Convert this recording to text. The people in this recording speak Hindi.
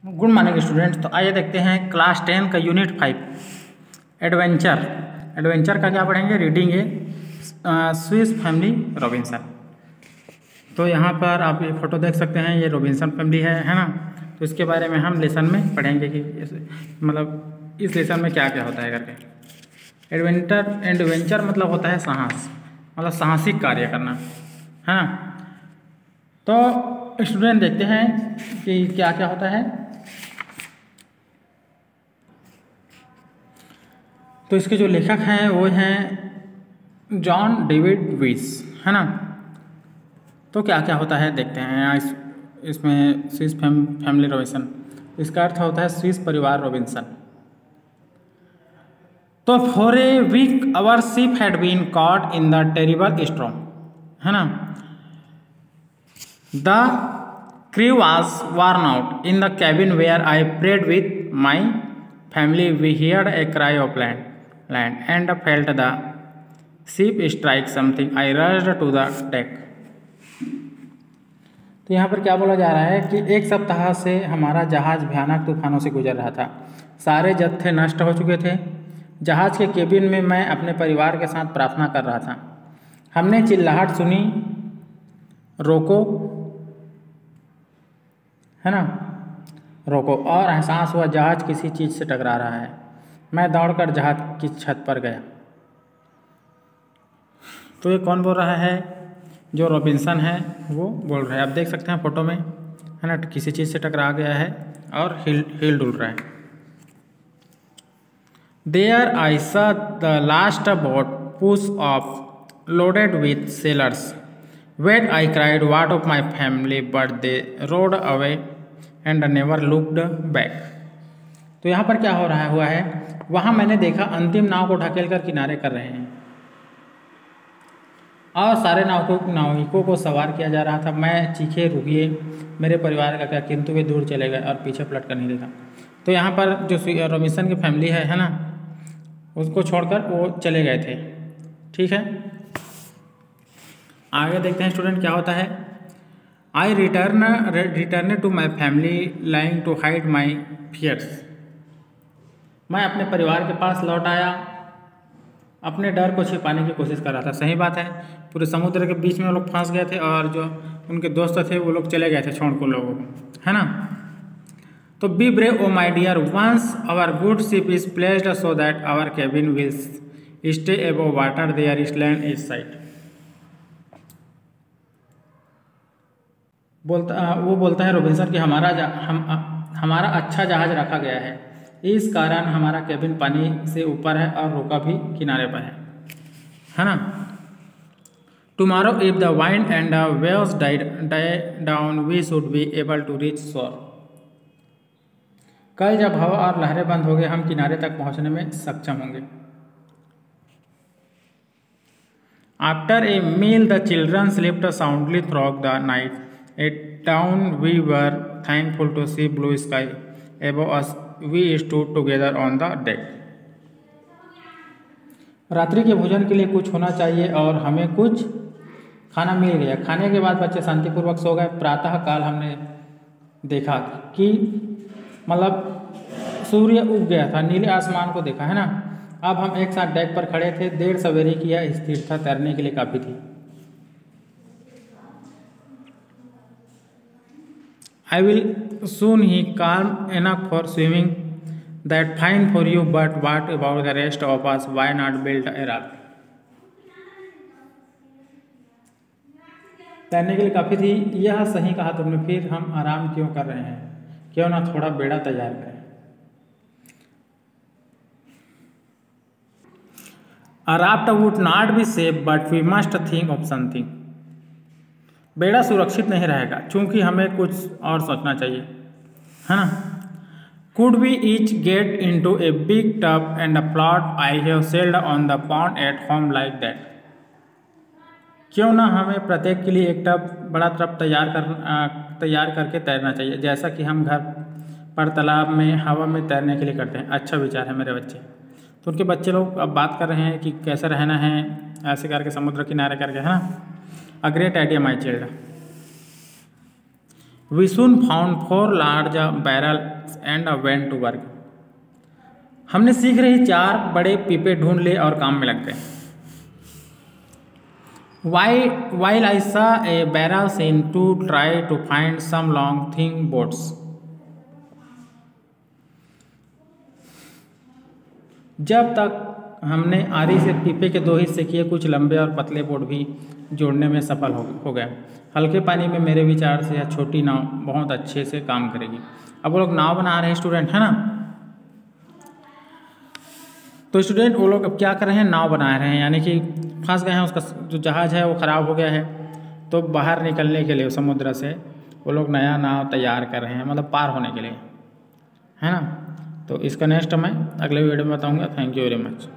Good morning students. तो आइए देखते हैं क्लास 10 का यूनिट 5 एडवेंचर। एडवेंचर का क्या पढ़ेंगे? रीडिंग ए स्विस फैमिली रॉबिन्सन। तो यहाँ पर आप ये फोटो देख सकते हैं, ये रॉबिन्सन फैमिली है ना। तो इसके बारे में हम लेसन में पढ़ेंगे कि मतलब इस लेसन में क्या क्या होता है करके। एडवेंचर मतलब होता है साहस, मतलब साहसिक कार्य करना है ना। तो स्टूडेंट देखते हैं कि क्या क्या होता है। तो इसके जो लेखक हैं वो हैं जॉन डेविड विस, है ना। तो क्या क्या होता है देखते हैं इसमें स्विस फैमिली रॉबिन्सन। इसका अर्थ होता है स्विस परिवार रॉबिन्सन। तो for a week our ship had been caught in the terrible storm, है ना। The crew was worn out. In the cabin where I prayed with my family, we heard a cry of land, and felt the ship strike something. I rushed to the deck. तो यहाँ पर क्या बोला जा रहा है कि एक सप्ताह से हमारा जहाज भयानक तूफानों से गुजर रहा था। सारे जत्थे नष्ट हो चुके थे। जहाज के केबिन में मैं अपने परिवार के साथ प्रार्थना कर रहा था। हमने चिल्लाहट सुनी, रोको, है ना, रोको, और एहसास हुआ जहाज किसी चीज़ से टकरा रहा है। मैं दौड़कर जहाज की छत पर गया। तो ये कौन बोल रहा है? जो रॉबिन्सन है वो बोल रहा है। आप देख सकते हैं फोटो में, है ना, किसी चीज़ से टकरा गया है और हिल डुल रहा है। There I saw the last boat push off loaded with sailors. When I cried, what of my family? But they rode away and never looked back. तो यहाँ पर क्या हो रहा हुआ है? वहाँ मैंने देखा अंतिम नाव को ढकेलकर किनारे कर रहे हैं और सारे नाविकों को सवार किया जा रहा था। मैं चीखे, रुकिए मेरे परिवार का क्या, किंतु वे दूर चले गए और पीछे पलट कर नहीं देखा। तो यहाँ पर जो रॉबिन्सन की फैमिली है ना, उसको छोड़कर वो चले गए थे। ठीक है, आगे देखते हैं स्टूडेंट क्या होता है। I return to my family lying to hide my fears. मैं अपने परिवार के पास लौट आया, अपने डर को छिपाने की कोशिश कर रहा था। सही बात है, पूरे समुद्र के बीच में वो लोग फंस गए थे और जो उनके दोस्त थे वो लोग चले गए थे छोड़ को लोगों को, है ना। तो be brave oh my dear, once our good ship is placed so that our cabin will stay above water, there is land is sight. वो बोलता है रॉबिन्सन कि हमारा अच्छा जहाज रखा गया है, इस कारण हमारा केबिन पानी से ऊपर है और रोका भी किनारे पर है ना। Tomorrow if the wind and the waves die down we should be able to reach shore. कल जब हवा और लहरें बंद हो गए हम किनारे तक पहुंचने में सक्षम होंगे। After a meal the children slept soundly through the night. At dawn we were thankful to see blue sky above us. We stood together on the deck. रात्रि के भोजन के लिए कुछ होना चाहिए और हमें कुछ खाना मिल गया। खाने के बाद बच्चे शांतिपूर्वक सो गए। प्रातः काल हमने देखा कि मतलब सूर्य उग गया था, नीले आसमान को देखा, है ना। अब हम एक साथ डेक पर खड़े थे। देर सवेरे की यह स्थिरता तैरने के लिए काफ़ी थी। I will soon he calm enough for swimming. That fine for you, but what about the rest of us? Why not build a raft? तैरने के लिए काफ़ी थी, यह सही कहा तुमने। फिर हम आराम क्यों कर रहे हैं? क्यों ना थोड़ा बेड़ा तैयार करें। A raft would not be safe, but we must think of something. बेड़ा सुरक्षित नहीं रहेगा, चूंकि हमें कुछ और सोचना चाहिए, है ना। Could we each get into a big tub and a plot? I have sailed on the pond at home like that. क्यों ना हमें प्रत्येक के लिए एक टब, बड़ा टब तैयार करके तैरना चाहिए, जैसा कि हम घर पर तालाब में हवा में तैरने के लिए करते हैं। अच्छा विचार है मेरे बच्चे। तो उनके बच्चे लोग अब बात कर रहे हैं कि कैसे रहना है, ऐसे करके समुद्र किनारे करके, है ना। A great idea, my child. We soon found 4 large barrels and went to work. हमने सीख रही 4 बड़े पीपे ढूंढ लिए और काम में लग गए। While I saw a barrel scene to try to find some long thin boats। जब तक हमने आरी से पीपे के 2 हिस्से किए, कुछ लंबे और पतले बोट भी जोड़ने में सफल हो गए। हल्के पानी में मेरे विचार से यह छोटी नाव बहुत अच्छे से काम करेगी। अब वो लोग नाव बना रहे हैं स्टूडेंट, है ना। तो स्टूडेंट वो लोग अब क्या कर रहे हैं, नाव बना रहे हैं, यानी कि फंस गए हैं, उसका जो जहाज़ है वो ख़राब हो गया है, तो बाहर निकलने के लिए समुद्र से वो लोग नया नाव तैयार कर रहे हैं, मतलब पार होने के लिए, है ना। तो इसका नेक्स्ट मैं अगले वीडियो में बताऊँगा। Thank you very much.